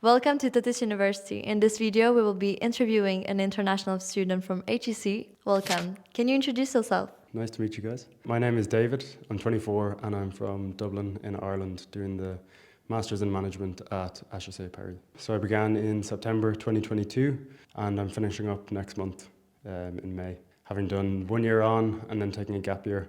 Welcome to thotisuniversity. In this video, we will be interviewing an international student from HEC. Welcome. Can you introduce yourself? Nice to meet you guys. My name is David. I'm 24 and I'm from Dublin in Ireland doing the Masters in Management at HEC Paris. So I began in September 2022 and I'm finishing up next month in May, having done 1 year on and then taking a gap year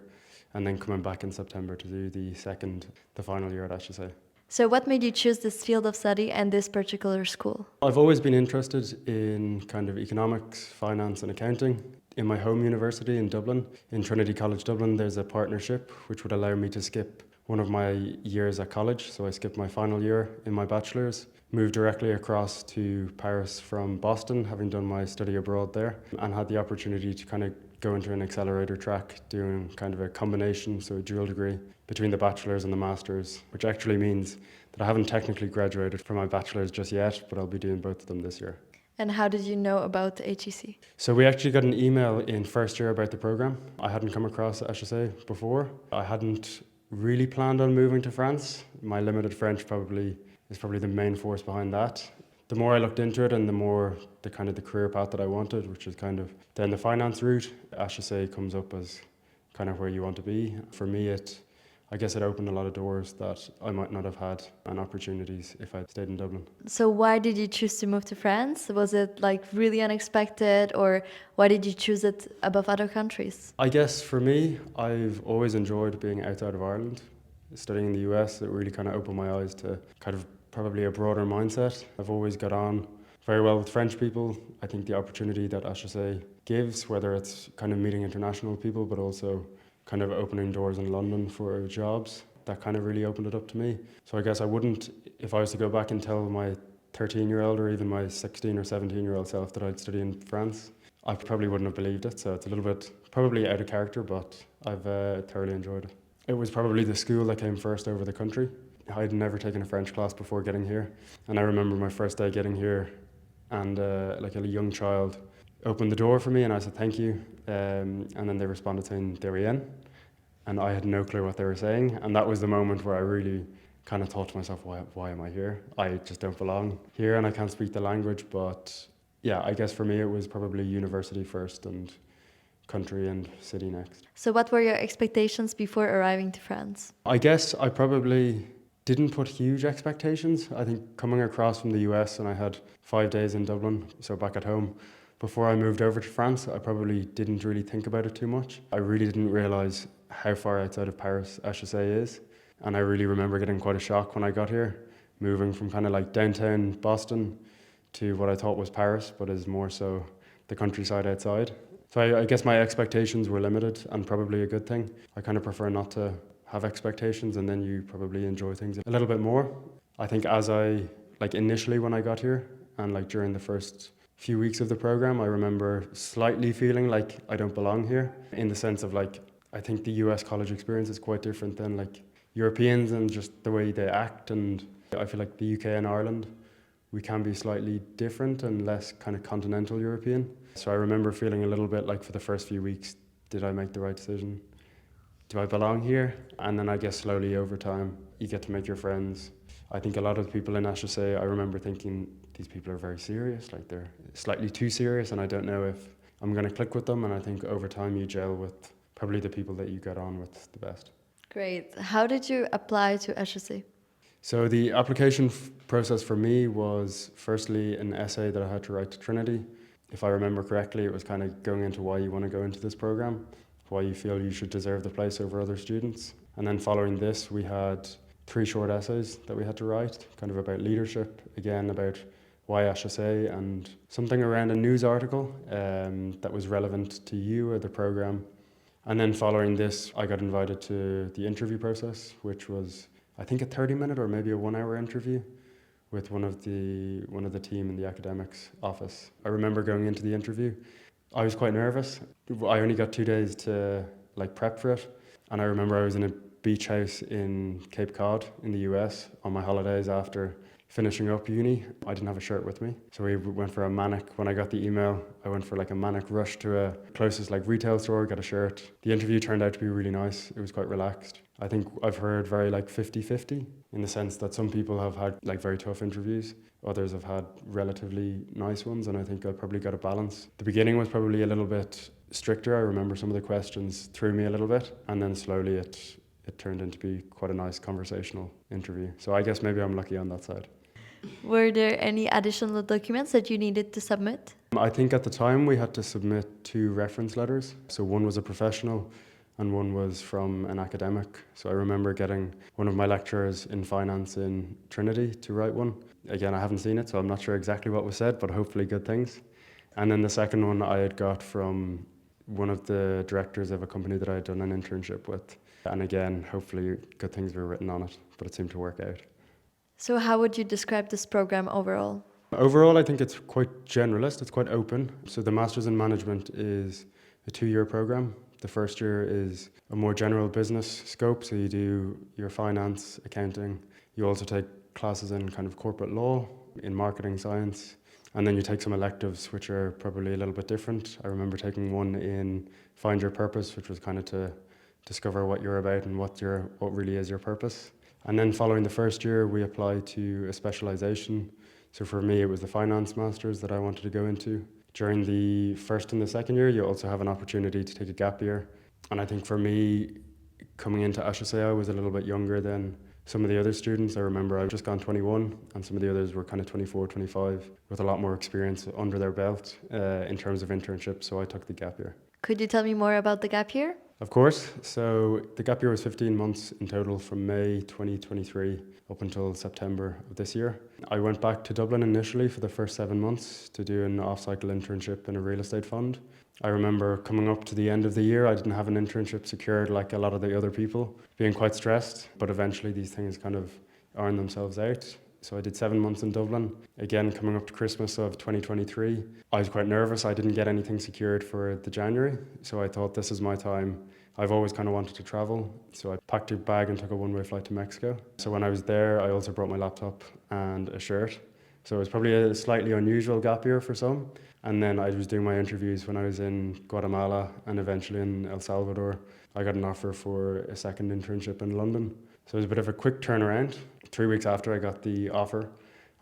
and then coming back in September to do the final year at HEC. So what made you choose this field of study and this particular school? I've always been interested in kind of economics, finance and accounting. In my home university in Dublin, in Trinity College Dublin, there's a partnership which would allow me to skip one of my years at college. So I skipped my final year in my bachelor's, moved directly across to Paris from Boston, having done my study abroad there, and had the opportunity to kind of go into an accelerator track doing kind of a combination, so a dual degree between the bachelor's and the master's, which actually means that I haven't technically graduated from my bachelor's just yet, but I'll be doing both of them this year. And how did you know about HEC? So we actually got an email in first year about the program. I hadn't come across HEC before. I hadn't really planned on moving to France. My limited French is probably the main force behind that. The more I looked into it and the more the career path that I wanted, which is kind of then the finance route, HEC comes up as kind of where you want to be. For me, I guess it opened a lot of doors that I might not have had and opportunities if I'd stayed in Dublin. So why did you choose to move to France? Was it like really unexpected, or why did you choose it above other countries? I guess for me, I've always enjoyed being outside of Ireland. Studying in the US, it really kind of opened my eyes to kind of probably a broader mindset. I've always got on very well with French people. I think the opportunity that HEC gives, whether it's kind of meeting international people, but also kind of opening doors in London for jobs, that kind of really opened it up to me. So I guess I wouldn't, if I was to go back and tell my 13-year-old or even my 16 or 17-year-old self that I'd study in France, I probably wouldn't have believed it. So it's a little bit probably out of character, but I've thoroughly enjoyed it. It was probably the school that came first over the country. I'd never taken a French class before getting here. And I remember my first day getting here and like a young child opened the door for me and I said thank you. And then they responded saying they were in. And I had no clue what they were saying. And that was the moment where I really kind of thought to myself, why am I here? I just don't belong here and I can't speak the language. But yeah, I guess for me it was probably university first and country and city next. So what were your expectations before arriving to France? I guess I probably didn't put huge expectations. I think coming across from the US and I had 5 days in Dublin, so back at home, before I moved over to France, I probably didn't really think about it too much. I really didn't realise how far outside of Paris HEC is. And I really remember getting quite a shock when I got here, moving from kind of like downtown Boston to what I thought was Paris, but is more so the countryside outside. So I guess my expectations were limited and probably a good thing. I kind of prefer not to have expectations and then you probably enjoy things a little bit more. I think initially when I got here and during the first few weeks of the program, I remember slightly feeling like I don't belong here in the sense of I think the US college experience is quite different than Europeans and just the way they act. And I feel like the UK and Ireland, we can be slightly different and less kind of continental European. So I remember feeling a little bit for the first few weeks, did I make the right decision? Do I belong here? And then I guess slowly over time, you get to make your friends. I think a lot of the people in HEC, I remember thinking, these people are very serious, they're slightly too serious and I don't know if I'm going to click with them. And I think over time you gel with probably the people that you get on with the best. Great. How did you apply to HEC? So the application process for me was firstly an essay that I had to write to Trinity. If I remember correctly, it was kind of going into why you want to go into this program, why you feel you should deserve the place over other students. And then following this, we had 3 short essays that we had to write, kind of about leadership, again about why HEC, and something around a news article that was relevant to you or the program. And then following this, I got invited to the interview process, which was, I think, a 30-minute or maybe a 1-hour interview with one of the team in the academics office. I remember going into the interview. I was quite nervous. I only got 2 days to prep for it. And I remember I was in a beach house in Cape Cod in the US on my holidays after finishing up uni. I didn't have a shirt with me. So we went for a manic. When I got the email, I went for a manic rush to a closest retail store, got a shirt. The interview turned out to be really nice. It was quite relaxed. I think I've heard very like 50-50 in the sense that some people have had like very tough interviews, others have had relatively nice ones, and I think I probably got a balance. The beginning was probably a little bit stricter. I remember some of the questions threw me a little bit, and then slowly it turned into be quite a nice conversational interview. So I guess maybe I'm lucky on that side. Were there any additional documents that you needed to submit? I think at the time we had to submit 2 reference letters. So one was a professional and one was from an academic. So I remember getting one of my lecturers in finance in Trinity to write one. Again, I haven't seen it, so I'm not sure exactly what was said, but hopefully good things. And then the second one I had got from one of the directors of a company that I had done an internship with. And again, hopefully good things were written on it, but it seemed to work out. So how would you describe this program overall? Overall, I think it's quite generalist, it's quite open. So the Masters in Management is a 2-year program. The first year is a more general business scope, so you do your finance, accounting. You also take classes in kind of corporate law, in marketing science, and then you take some electives which are probably a little bit different. I remember taking one in Find Your Purpose, which was kind of to discover what you're about and what really is your purpose. And then following the first year, we applied to a specialization. So for me, it was the finance masters that I wanted to go into. During the first and the second year, you also have an opportunity to take a gap year. And I think for me, coming into HEC, I was a little bit younger than some of the other students. I remember I'd just gone 21 and some of the others were kind of 24, 25 with a lot more experience under their belt in terms of internship. So I took the gap year. Could you tell me more about the gap year? Of course. So the gap year was 15 months in total from May 2023 up until September of this year. I went back to Dublin initially for the first 7 months to do an off-cycle internship in a real estate fund. I remember coming up to the end of the year, I didn't have an internship secured like a lot of the other people, being quite stressed, but eventually these things kind of iron themselves out. So I did 7 months in Dublin. Again, coming up to Christmas of 2023, I was quite nervous. I didn't get anything secured for the January. So I thought this is my time. I've always kind of wanted to travel. So I packed a bag and took a one-way flight to Mexico. So when I was there, I also brought my laptop and a shirt. So it was probably a slightly unusual gap year for some. And then I was doing my interviews when I was in Guatemala and eventually in El Salvador. I got an offer for a second internship in London. So it was a bit of a quick turnaround. 3 weeks after I got the offer,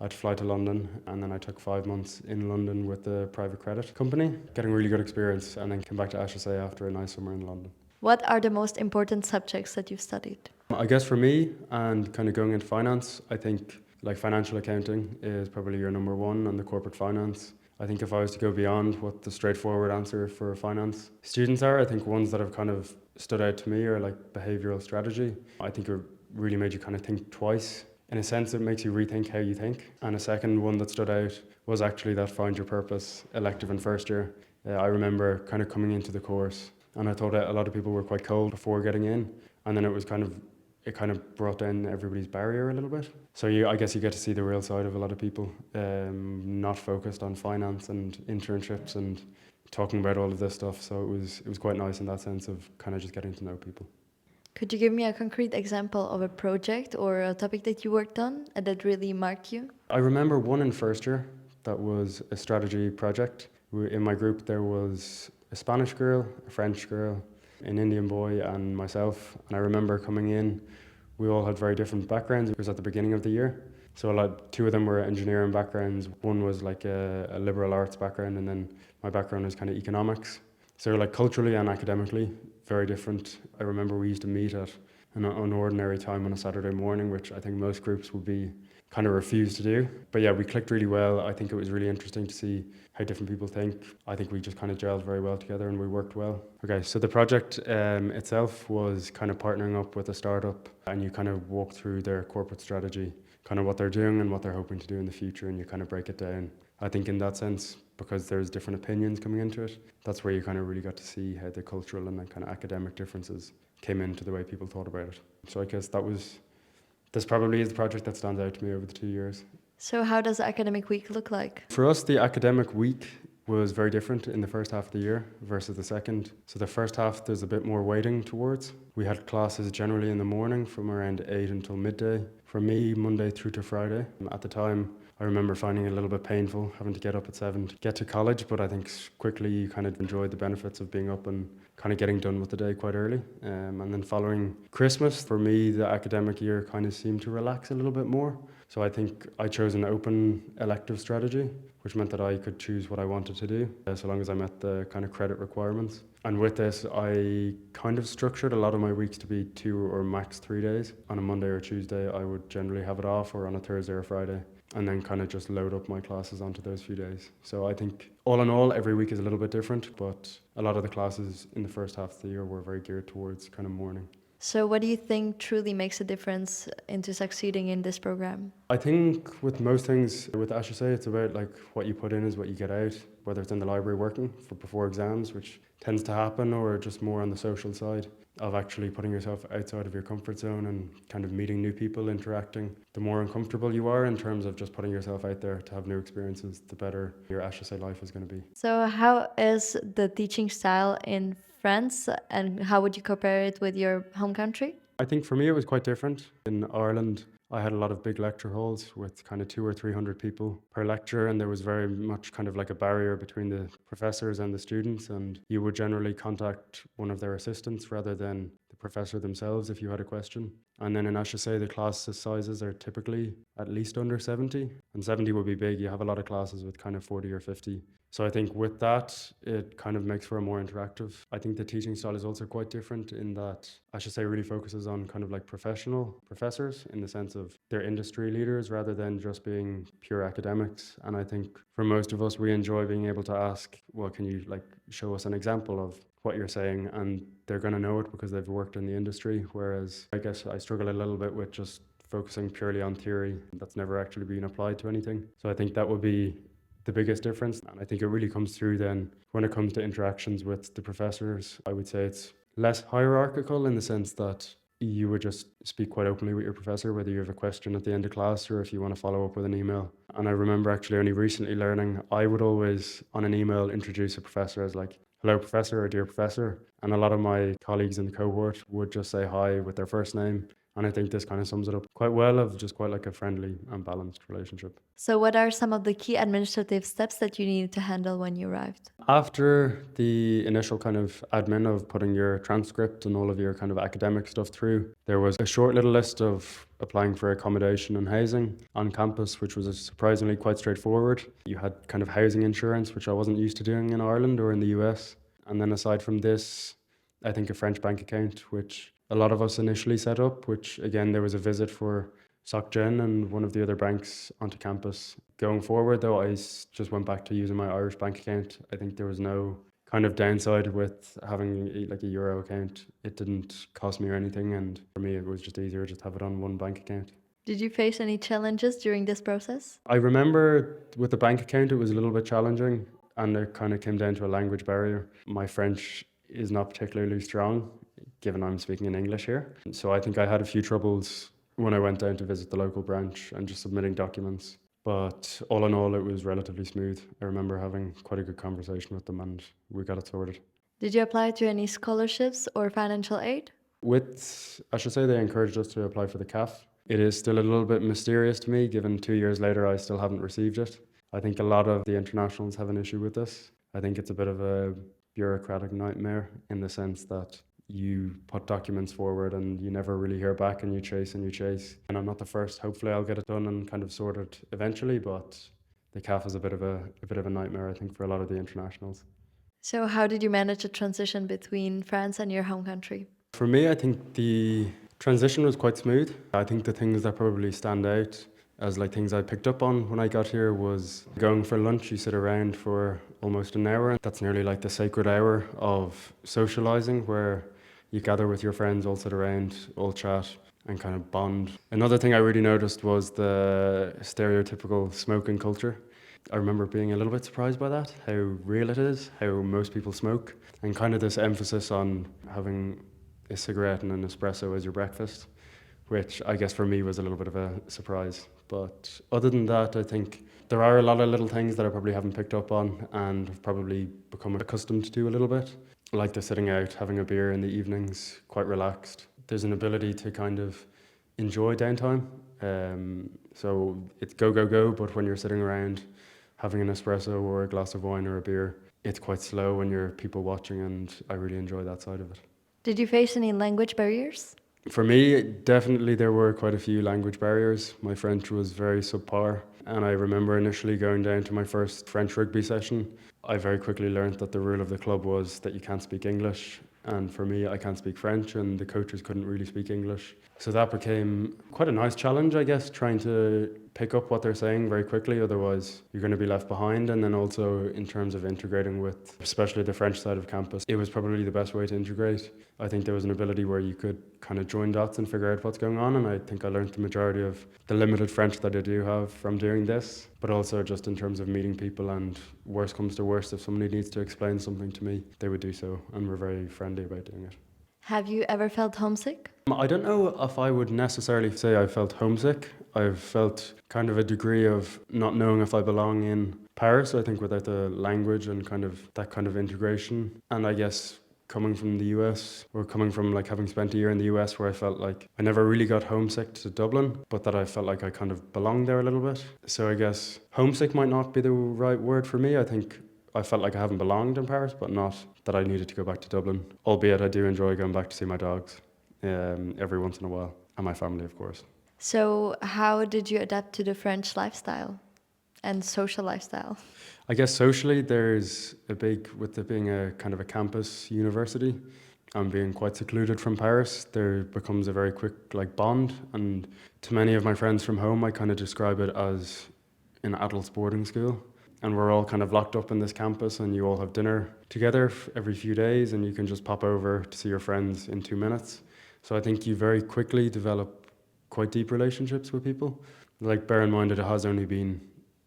I had to fly to London, and then I took 5 months in London with a private credit company, getting really good experience, and then came back to HEC after a nice summer in London. What are the most important subjects that you've studied? I guess for me, and kind of going into finance, I think like financial accounting is probably your number one, and the corporate finance. I think if I was to go beyond what the straightforward answer for finance students are, I think ones that have kind of stood out to me are like behavioural strategy. I think it really made you kind of think twice. In a sense, it makes you rethink how you think. And a second one that stood out was actually that Find Your Purpose elective in first year. I remember kind of coming into the course and I thought a lot of people were quite cold before getting in. And then it kind of brought down everybody's barrier a little bit. So I guess you get to see the real side of a lot of people, not focused on finance and internships and talking about all of this stuff. So it was quite nice in that sense of kind of just getting to know people. Could you give me a concrete example of a project or a topic that you worked on and that really marked you? I remember one in first year that was a strategy project. In my group there was a Spanish girl, a French girl, an Indian boy and myself. And I remember coming in, we all had very different backgrounds. It was at the beginning of the year. So two of them were engineering backgrounds. One was like a liberal arts background, and then my background was kind of economics. So like culturally and academically, very different. I remember we used to meet at an ordinary time on a Saturday morning, which I think most groups would be kind of refused to do. But yeah, we clicked really well. I think it was really interesting to see how different people think. I think we just kind of gelled very well together and we worked well. Okay, so the project itself was kind of partnering up with a startup, and you kind of walk through their corporate strategy, kind of what they're doing and what they're hoping to do in the future, and you kind of break it down. I think in that sense, because there's different opinions coming into it, that's where you kind of really got to see how the cultural and the kind of academic differences came into the way people thought about it. So I guess this probably is the project that stands out to me over the 2 years. So how does the academic week look like? For us, the academic week was very different in the first half of the year versus the second. So the first half, there's a bit more weighting towards. We had classes generally in the morning from around 8 until midday. For me, Monday through to Friday. At the time, I remember finding it a little bit painful having to get up at 7 to get to college, but I think quickly you kind of enjoyed the benefits of being up and kind of getting done with the day quite early. And then following Christmas, for me, the academic year kind of seemed to relax a little bit more. So I think I chose an open elective strategy, which meant that I could choose what I wanted to do, so long as I met the kind of credit requirements. And with this, I kind of structured a lot of my weeks to be 2 or max 3 days. On a Monday or Tuesday, I would generally have it off, or on a Thursday or Friday, and then kind of just load up my classes onto those few days. So I think all in all, every week is a little bit different, but a lot of the classes in the first half of the year were very geared towards kind of morning. So what do you think truly makes a difference into succeeding in this program? I think with most things with HEC, it's about like what you put in is what you get out, whether it's in the library working for before exams, which tends to happen, or just more on the social side of actually putting yourself outside of your comfort zone and kind of meeting new people, interacting. The more uncomfortable you are in terms of just putting yourself out there to have new experiences, the better your HEC life is going to be. So how is the teaching style in France, and how would you compare it with your home country? I think for me it was quite different. In Ireland, I had a lot of big lecture halls with kind of 200 or 300 people per lecture, and there was very much kind of like a barrier between the professors and the students, and you would generally contact one of their assistants rather than the professor themselves if you had a question. And then in HEC, the class sizes are typically at least under 70, and 70 would be big. You have a lot of classes with kind of 40 or 50. So I think with that, it kind of makes for a more interactive. I think the teaching style is also quite different in that HEC really focuses on kind of like professional professors in the sense of they're industry leaders rather than just being pure academics. And I think for most of us, we enjoy being able to ask, well, can you like show us an example of what you're saying? And they're going to know it because they've worked in the industry. Whereas I guess I struggle a little bit with just focusing purely on theory that's never actually been applied to anything. So I think that would be the biggest difference. And I think it really comes through then when it comes to interactions with the professors. I would say it's less hierarchical in the sense that you would just speak quite openly with your professor, whether you have a question at the end of class or if you want to follow up with an email. And I remember actually only recently learning, I would always on an email introduce a professor as like, hello professor or dear professor. And a lot of my colleagues in the cohort would just say hi with their first name. And I think this kind of sums it up quite well, of just quite like a friendly and balanced relationship. So what are some of the key administrative steps that you needed to handle when you arrived? After the initial kind of admin of putting your transcript and all of your kind of academic stuff through, there was a short little list of applying for accommodation and housing on campus, which was surprisingly quite straightforward. You had kind of housing insurance, which I wasn't used to doing in Ireland or in the US. And then aside from this, I think a French bank account, which a lot of us initially set up, which again, there was a visit for SocGen and one of the other banks onto campus. Going forward though, I just went back to using my Irish bank account. I think there was no kind of downside with having like a Euro account. It didn't cost me or anything, and for me it was just easier just to have it on one bank account. Did you face any challenges during this process? I remember with the bank account it was a little bit challenging, and it kind of came down to a language barrier. My French is not particularly strong, given I'm speaking in English here. So I think I had a few troubles when I went down to visit the local branch and just submitting documents. But all in all, it was relatively smooth. I remember having quite a good conversation with them and we got it sorted. Did you apply to any scholarships or financial aid? I should say they encouraged us to apply for the CAF. It is still a little bit mysterious to me, given 2 years later I still haven't received it. I think a lot of the internationals have an issue with this. I think it's a bit of a bureaucratic nightmare in the sense that you put documents forward and you never really hear back, and you chase and you chase. And I'm not the first. Hopefully I'll get it done and kind of sorted eventually, but the CAF is a bit of a nightmare, I think, for a lot of the internationals. So how did you manage the transition between France and your home country? For me, I think the transition was quite smooth. I think the things that probably stand out as like things I picked up on when I got here was going for lunch. You sit around for almost an hour. That's nearly like the sacred hour of socializing, where you gather with your friends, all sit around, all chat and kind of bond. Another thing I really noticed was the stereotypical smoking culture. I remember being a little bit surprised by that, how real it is, how most people smoke, and kind of this emphasis on having a cigarette and an espresso as your breakfast, which I guess for me was a little bit of a surprise. But other than that, I think there are a lot of little things that I probably haven't picked up on and have probably become accustomed to a little bit. Like the sitting out, having a beer in the evenings, quite relaxed. There's an ability to kind of enjoy downtime So it's go, go, go, but when you're sitting around having an espresso or a glass of wine or a beer, it's quite slow when you're people watching, and I really enjoy that side of it. Did you face any language barriers? For me, definitely there were quite a few language barriers. My French was very subpar, and I remember initially going down to my first French rugby session. I very quickly learned that the rule of the club was that you can't speak English, and for me, I can't speak French, and the coaches couldn't really speak English. So that became quite a nice challenge, I guess, trying to pick up what they're saying very quickly, otherwise you're going to be left behind. And then also in terms of integrating with, especially the French side of campus, it was probably the best way to integrate. I think there was an ability where you could kind of join dots and figure out what's going on, and I think I learned the majority of the limited French that I do have from doing this, but also just in terms of meeting people, and worst comes to worst, if somebody needs to explain something to me, they would do so, and we're very friendly about doing it. Have you ever felt homesick? I don't know if I would necessarily say I felt homesick. I've felt kind of a degree of not knowing if I belong in Paris, I think, without the language and kind of that kind of integration. And I guess coming from the US, or coming from like having spent a year in the US, where I felt like I never really got homesick to Dublin, but that I felt like I kind of belonged there a little bit. So I guess homesick might not be the right word for me. I think I felt like I haven't belonged in Paris, but not that I needed to go back to Dublin. Albeit I do enjoy going back to see my dogs every once in a while, and my family, of course. So, how did you adapt to the French lifestyle and social lifestyle? I guess socially, there's a big, with it being a kind of a campus university and being quite secluded from Paris, there becomes a very quick like bond. And to many of my friends from home, I kind of describe it as an adult boarding school. And we're all kind of locked up in this campus, and you all have dinner together every few days, and you can just pop over to see your friends in 2 minutes. So I think you very quickly develop quite deep relationships with people. Like, bear in mind that it has only been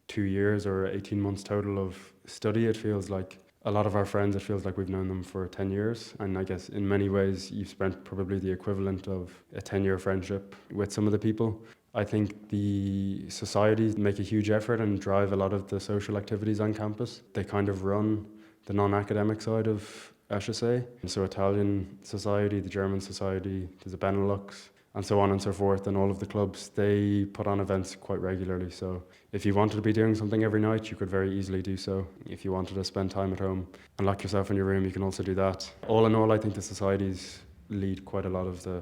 2 years or 18 months total of study. It feels like a lot of our friends, it feels like we've known them for 10 years. And I guess in many ways, you've spent probably the equivalent of a 10-year friendship with some of the people. I think the societies make a huge effort and drive a lot of the social activities on campus. They kind of run the non-academic side of HEC. So Italian society, the German society, there's a Benelux, and so on and so forth, and all of the clubs, they put on events quite regularly. So if you wanted to be doing something every night, you could very easily do so. If you wanted to spend time at home and lock yourself in your room, you can also do that. All in all, I think the societies lead quite a lot of the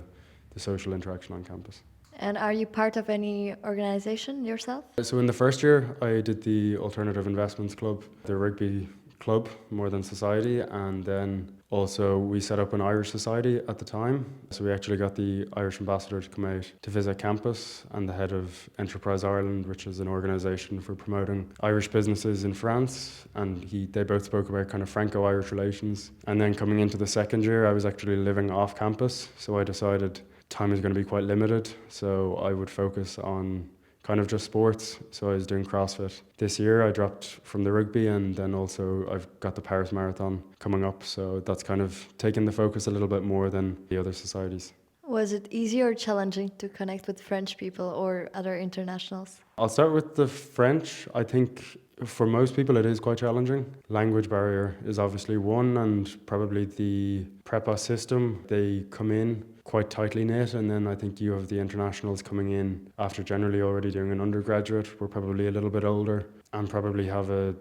social interaction on campus. And are you part of any organization yourself? So in the first year, I did the Alternative Investments Club, the rugby club more than society, and then also we set up an Irish society at the time. So we actually got the Irish ambassador to come out to visit campus, and the head of Enterprise Ireland, which is an organisation for promoting Irish businesses in France, and they both spoke about kind of Franco-Irish relations. And then coming into the second year, I was actually living off campus, so I decided time is going to be quite limited, so I would focus on kind of just sports. So I was doing CrossFit. This year I dropped from the rugby, and then also I've got the Paris Marathon coming up, so that's kind of taken the focus a little bit more than the other societies. Was it easy or challenging to connect with French people or other internationals? I'll start with the French. I think for most people it is quite challenging. Language barrier is obviously one, and probably the prepa system, they come in quite tightly knit, and then I think you have the internationals coming in after generally already doing an undergraduate. We're probably a little bit older and probably have a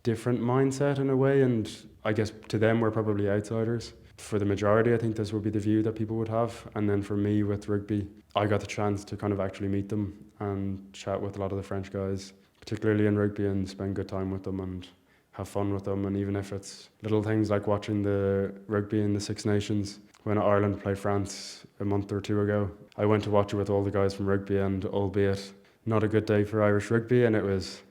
different mindset in a way, and I guess to them we're probably outsiders. For the majority, I think this would be the view that people would have. And then for me with rugby, I got the chance to kind of actually meet them and chat with a lot of the French guys, particularly in rugby, and spend good time with them and have fun with them. And even if it's little things like watching the rugby in the Six Nations, when Ireland played France a month or two ago, I went to watch it with all the guys from rugby, and albeit not a good day for Irish rugby, and it was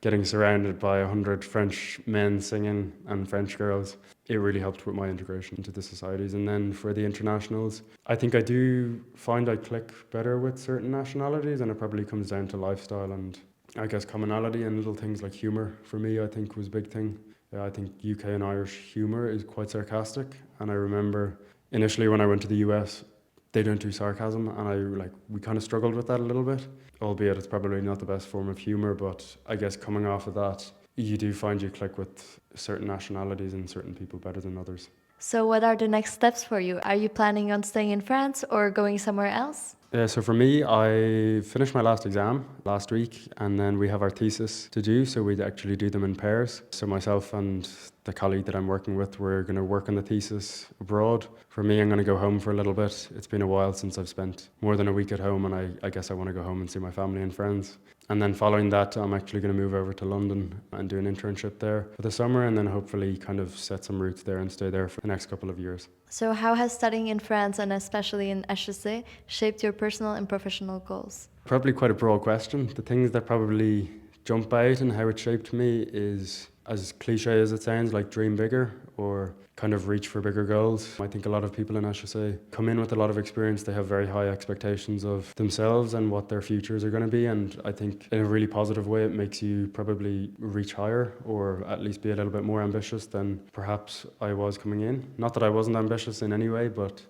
getting surrounded by 100 French men singing and French girls, it really helped with my integration into the societies. And then for the internationals, I think I do find I click better with certain nationalities, and it probably comes down to lifestyle and I guess commonality, and little things like humour for me I think was a big thing. I think UK and Irish humour is quite sarcastic, and I remember initially when I went to the US, they don't do sarcasm, and we kind of struggled with that a little bit, albeit it's probably not the best form of humour, but I guess coming off of that, you do find you click with certain nationalities and certain people better than others. So what are the next steps for you? Are you planning on staying in France or going somewhere else? So for me, I finished my last exam last week, and then we have our thesis to do. So we actually do them in pairs. So myself and the colleague that I'm working with, we're going to work on the thesis abroad. For me, I'm going to go home for a little bit. It's been a while since I've spent more than a week at home, and I guess I want to go home and see my family and friends. And then following that, I'm actually going to move over to London and do an internship there for the summer, and then hopefully kind of set some roots there and stay there for the next couple of years. So, how has studying in France and especially in HEC shaped your personal and professional goals? Probably quite a broad question. The things that probably jump out and how it shaped me is, as cliche as it sounds, like dream bigger or kind of reach for bigger goals. I think a lot of people in HEC come in with a lot of experience. They have very high expectations of themselves and what their futures are going to be. And I think in a really positive way, it makes you probably reach higher or at least be a little bit more ambitious than perhaps I was coming in. Not that I wasn't ambitious in any way, but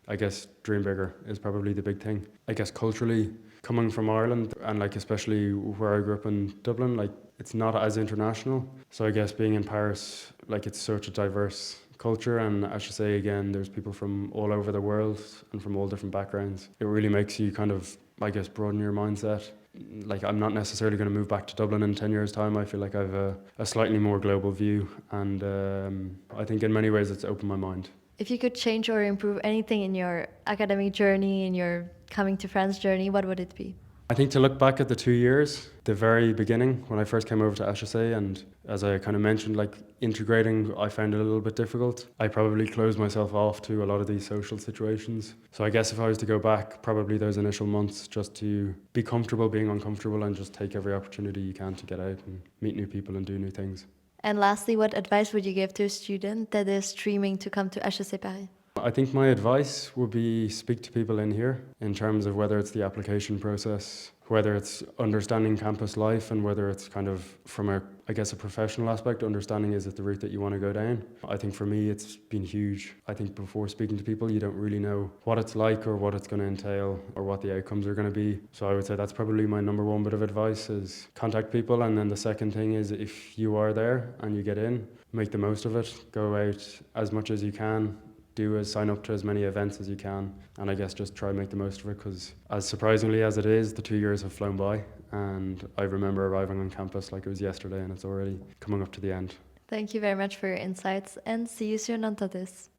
I guess dream bigger is probably the big thing. I guess culturally, coming from Ireland and like especially where I grew up in Dublin, like it's not as international. So I guess being in Paris, like it's such a diverse culture, and I should say again, there's people from all over the world and from all different backgrounds. It really makes you kind of, I guess, broaden your mindset. Like I'm not necessarily going to move back to Dublin in 10 years' time. I feel like I have a slightly more global view, and I think in many ways it's opened my mind. If you could change or improve anything in your academic journey, in your coming to France journey, what would it be? I think to look back at the 2 years, the very beginning when I first came over to HEC, and as I kind of mentioned, like integrating, I found it a little bit difficult. I probably closed myself off to a lot of these social situations. So I guess if I was to go back, probably those initial months just to be comfortable being uncomfortable and just take every opportunity you can to get out and meet new people and do new things. And lastly, what advice would you give to a student that is dreaming to come to HEC Paris? I think my advice would be speak to people in here in terms of whether it's the application process, whether it's understanding campus life, and whether it's kind of from a professional aspect, understanding is it the route that you want to go down. I think for me it's been huge. I think before speaking to people you don't really know what it's like or what it's going to entail or what the outcomes are going to be. So I would say that's probably my number one bit of advice is contact people. And then the second thing is if you are there and you get in, make the most of it. Go out as much as you can. Sign up to as many events as you can, and I guess just try and make the most of it, because as surprisingly as it is, the 2 years have flown by, and I remember arriving on campus like it was yesterday, and it's already coming up to the end. Thank you very much for your insights, and see you soon on Thotis.